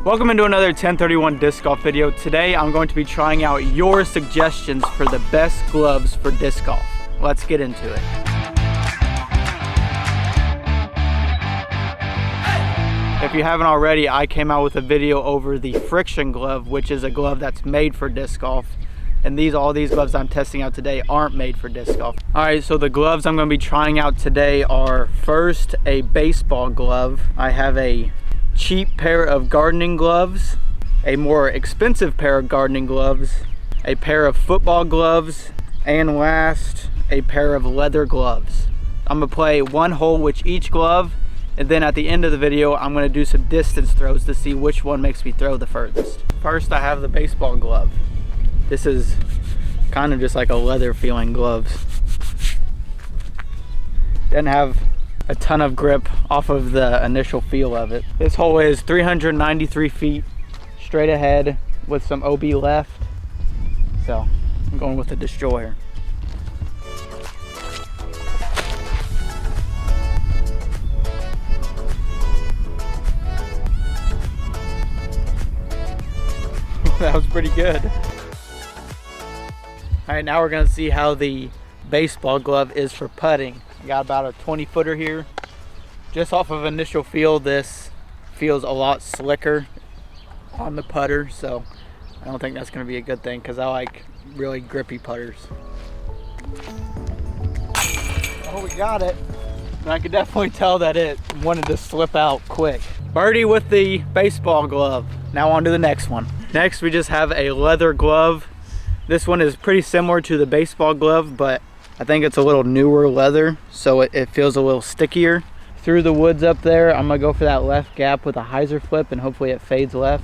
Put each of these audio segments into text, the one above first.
Welcome into another TEN31 Disc Golf video. Today I'm going to be trying out your suggestions for the best gloves for disc golf. Let's get into it. If you haven't already, I came out with a video over the friction glove, which is a glove that's made for disc golf. And all these gloves I'm testing out today aren't made for disc golf. All right, so the gloves I'm gonna be trying out today are first a baseball glove. I have a cheap pair of gardening gloves, a more expensive pair of gardening gloves, a pair of football gloves, and last, a pair of leather gloves. I'm gonna play one hole with each glove, and then at the end of the video, I'm gonna do some distance throws to see which one makes me throw the furthest. First, I have the baseball glove. This is kind of just like a leather feeling gloves. Doesn't have a ton of grip off of the initial feel of it. This hole is 393 feet straight ahead with some OB left. So I'm going with the destroyer. That was pretty good. All right, now we're gonna see how the baseball glove is for putting. I got about a 20 footer here. Just off of initial feel, this feels a lot slicker on the putter, so I don't think that's gonna be a good thing because I like really grippy putters. Oh, we got it. And I could definitely tell that it wanted to slip out quick. Birdie with the baseball glove. Now on to the next one. Next, we just have a leather glove. This one is pretty similar to the baseball glove, but I think it's a little newer leather, so it feels a little stickier. Through the woods up there, I'm gonna go for that left gap with a hyzer flip, and hopefully it fades left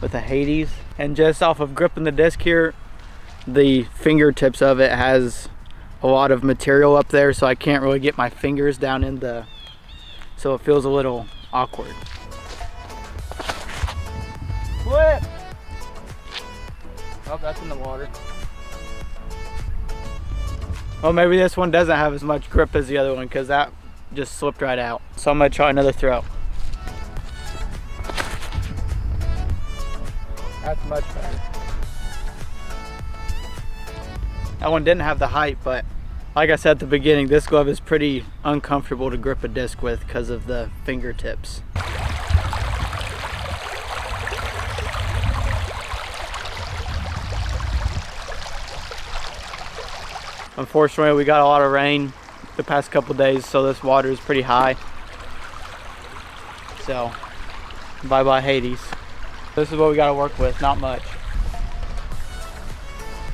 with a Hades. And just off of gripping the disc here, the fingertips of it has a lot of material up there, so I can't really get my fingers down in the, so it feels a little awkward. Flip! Oh, that's in the water. Well, maybe this one doesn't have as much grip as the other one because that just slipped right out. So I'm gonna try another throw. That's much better. That one didn't have the height, but like I said at the beginning, this glove is pretty uncomfortable to grip a disc with because of the fingertips. Unfortunately, we got a lot of rain the past couple days, so this water is pretty high. So, bye-bye Hades. This is what we got to work with, not much.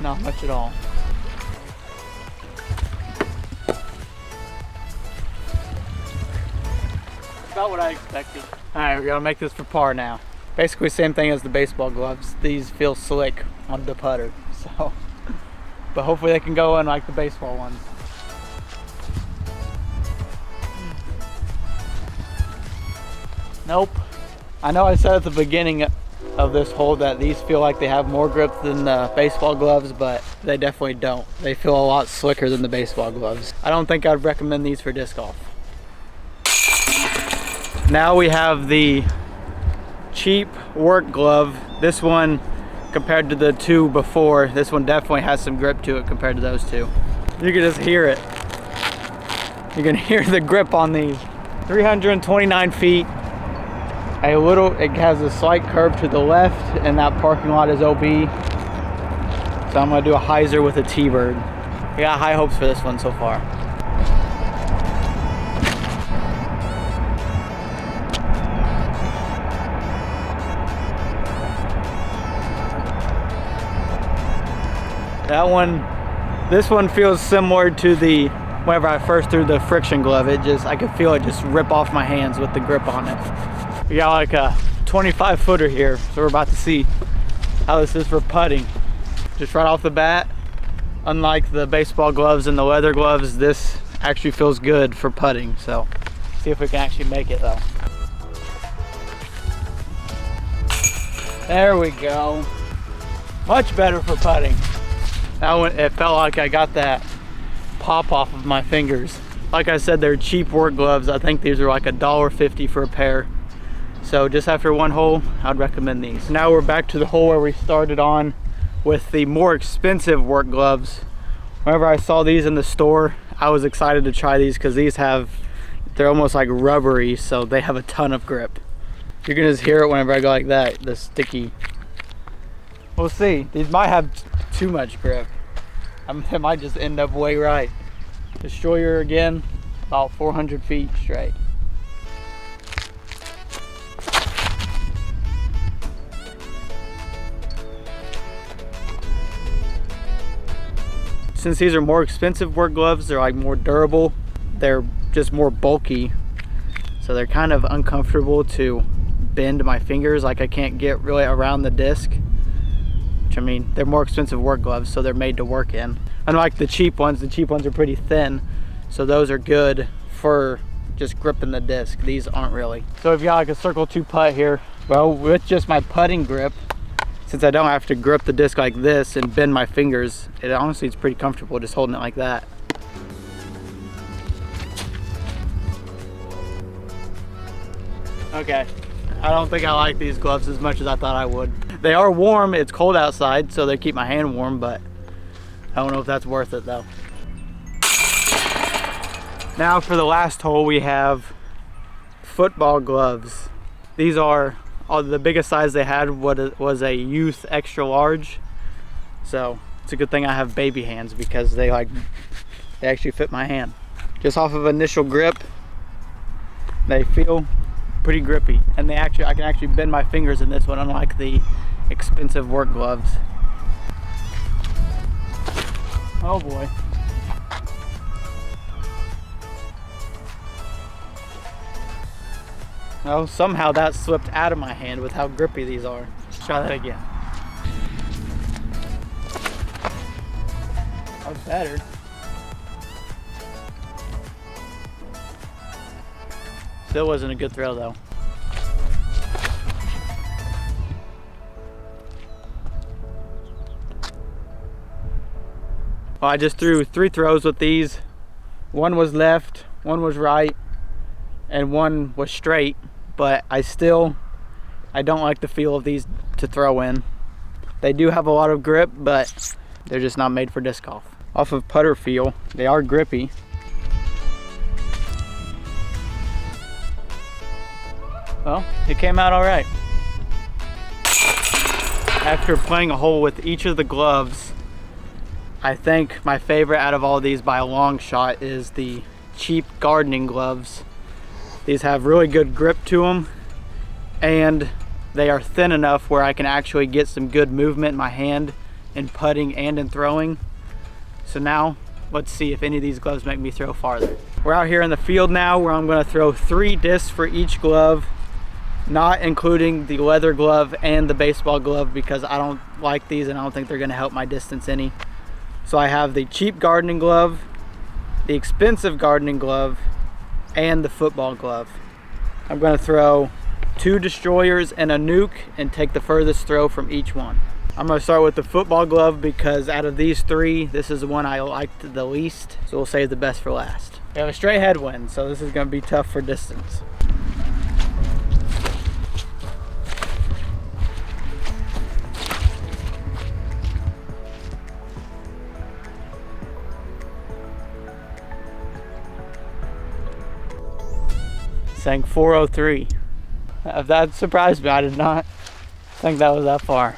Not much at all. About what I expected. All right, we're gonna make this for par now. Basically same thing as the baseball gloves. These feel slick on the putter, so. But hopefully they can go in like the baseball ones. Nope. I know I said at the beginning of this hole that these feel like they have more grip than the baseball gloves, but they definitely don't. They feel a lot slicker than the baseball gloves. I don't think I'd recommend these for disc golf. Now we have the cheap work glove. This one, compared to the two before, this one definitely has some grip to it compared to those two. You can just hear it. You can hear the grip on these. 329 feet. It has a slight curve to the left, and that parking lot is OB. So I'm gonna do a hyzer with a T-bird. I got high hopes for this one so far. This one feels similar to whenever I first threw the friction glove. I could feel it just rip off my hands with the grip on it. We got like a 25 footer here, so we're about to see how this is for putting. Just right off the bat, unlike the baseball gloves and the leather gloves, this actually feels good for putting. So see if we can actually make it though. There we go. Much better for putting. That one, it felt like I got that pop off of my fingers. Like I said, they're cheap work gloves. I think these are like $1.50 for a pair. So just after one hole, I'd recommend these. Now we're back to the hole where we started on with the more expensive work gloves. Whenever I saw these in the store, I was excited to try these because they're almost like rubbery, so they have a ton of grip. You're gonna just hear it whenever I go like that, the sticky. We'll see. These might have too much grip. They might just end up way right. Destroyer again, about 400 feet straight. Since these are more expensive work gloves, they're like more durable. They're just more bulky. So they're kind of uncomfortable to bend my fingers. Like I can't get really around the disc. Which I mean, they're more expensive work gloves, so they're made to work in. Unlike the cheap ones are pretty thin. So those are good for just gripping the disc. These aren't really. So if you got like a Circle 2 putt here, well, with just my putting grip, since I don't have to grip the disc like this and bend my fingers, honestly it's pretty comfortable just holding it like that. Okay, I don't think I like these gloves as much as I thought I would. They are warm, it's cold outside, so they keep my hand warm, but I don't know if that's worth it though. Now for the last hole, we have football gloves. These are the biggest size they had was a youth extra large. So it's a good thing I have baby hands because they actually fit my hand. Just off of initial grip, they feel pretty grippy, and I can actually bend my fingers in this one, unlike the expensive work gloves. Oh boy. Oh, somehow that slipped out of my hand with how grippy these are. Let's try that again. That was better. Still wasn't a good throw though. Well, I just threw 3 throws with these. One was left, one was right, and one was straight. But I don't like the feel of these to throw in. They do have a lot of grip, but they're just not made for disc golf. Off of putter feel, they are grippy. Well, it came out all right. After playing a hole with each of the gloves, I think my favorite out of all these by a long shot is the cheap gardening gloves. These have really good grip to them, and they are thin enough where I can actually get some good movement in my hand in putting and in throwing. So now, let's see if any of these gloves make me throw farther. We're out here in the field now where I'm gonna throw 3 discs for each glove, not including the leather glove and the baseball glove because I don't like these and I don't think they're gonna help my distance any. So I have the cheap gardening glove, the expensive gardening glove, and the football glove. I'm gonna throw 2 destroyers and a nuke and take the furthest throw from each one. I'm gonna start with the football glove because out of these 3, this is the one I liked the least, so we'll save the best for last. We have a straight headwind, so this is gonna be tough for distance. Saying 403. That surprised me. I did not think that was that far.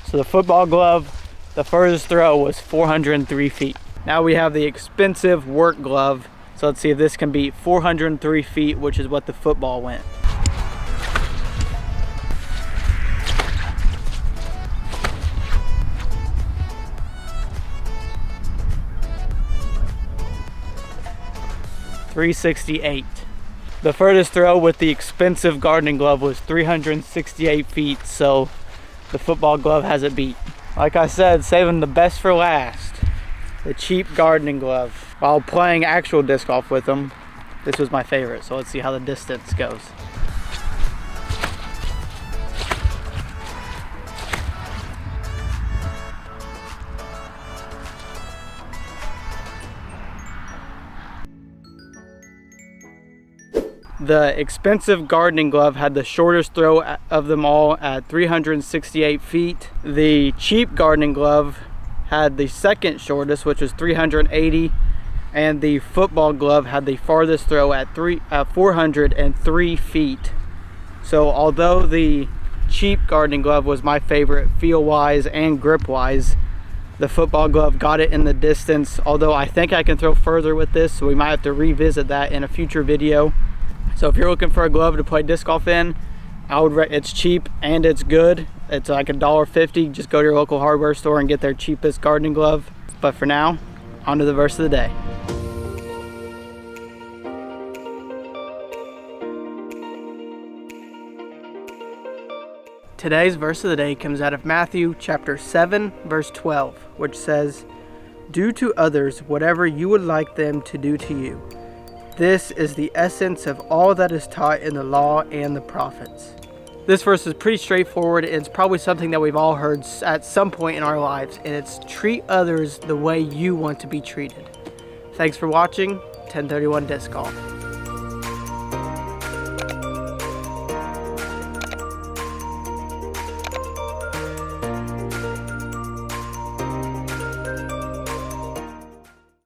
So the football glove, the furthest throw was 403 feet. Now we have the expensive work glove. So let's see if this can beat 403 feet, which is what the football went. .368. The furthest throw with the expensive gardening glove was 368 feet, so the football glove has it beat. Like I said, saving the best for last. The cheap gardening glove. While playing actual disc golf with them, this was my favorite, so let's see how the distance goes. The expensive gardening glove had the shortest throw of them all at 368 feet. The cheap gardening glove had the second shortest, which was 380, and the football glove had the farthest throw at 403 feet. So although the cheap gardening glove was my favorite feel wise and grip wise, the football glove got it in the distance, although I think I can throw further with this, so we might have to revisit that in a future video. So if you're looking for a glove to play disc golf in, it's cheap and it's good. It's like $1.50. Just go to your local hardware store and get their cheapest gardening glove. But for now, on to the verse of the day. Today's verse of the day comes out of Matthew chapter 7, verse 12, which says, "Do to others whatever you would like them to do to you. This is the essence of all that is taught in the law and the prophets." This verse is pretty straightforward. It's probably something that we've all heard at some point in our lives, and it's treat others the way you want to be treated. Thanks for watching 1031 Disc Golf.